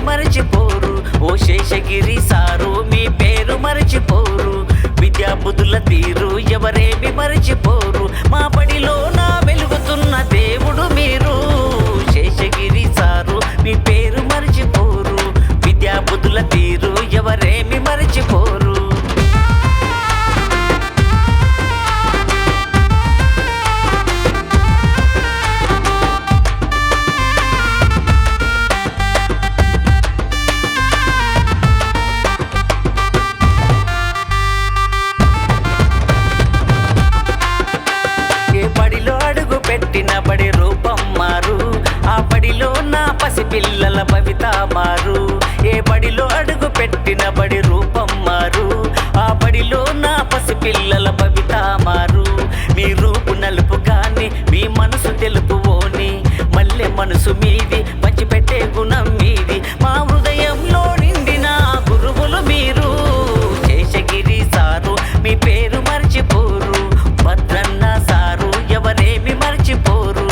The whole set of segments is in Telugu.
మరచిపోరు. ఓ శేషగిరి సారు మీ పేరు మరచిపోరు. విద్యా బుద్ధుల తీరు ఎవరేమి మరచిపోరు. మా బడిలో నా వెలుగుతున్న దేవుడు మీరు. శేషగిరి సారు మీ పేరు మరచిపోరు. విద్యా బుద్ధుల తీరు ఎవరేమి మరచిపోరు. పెట్టిన బడి రూపం మారు. ఆ బడిలో నా పసిపిల్లల భవిత మారు. ఏ బడిలో అడుగు పెట్టిన బడి రూపం మారు. ఆ బడిలో నా పసిపిల్లల భవిత మారు. మీ రూపు నలుపు కానీ మీ మనసు తెలుపువోని. మల్లె మనసు మీది పంచిపెట్టే గుణం మీది. మా హృదయంలో నిండిన గురువులు మీరు. శేషగిరి సారు మీ పేరు మర్చిపోరు. భద్రన్న సారు ఎవరేమి మర్చిపోరు.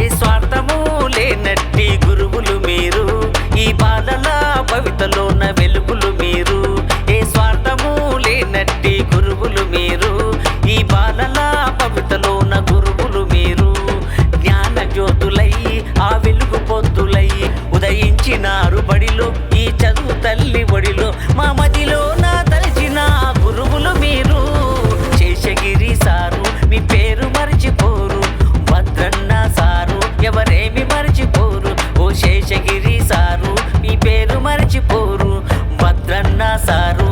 ఏ స్వార్థము లేనట్టి గురువులు మీరు. ఈ బాలల భవితలోన వెలుగులు మీరు. ఏ స్వార్థము లేనట్టి గురువులు మీరు. ఈ బాలల భవితలోన గురువులు మీరు. జ్ఞాన జ్యోతులై ఆ వెలుగు పొద్దులై ఉదయించినారు బడిలో. ఈ చదువు తల్లి ఒడిలో మా మదిలో నా తలచిన గురువులు మీరు. శేషగిరి సారు మీ పేరు మరచిపోరు. భద్రన్న సారు ఎవరేమి మరచిపోరు. ఓ శేషగిరి సారు మీ పేరు మరచిపోరు. భద్రన్న సారు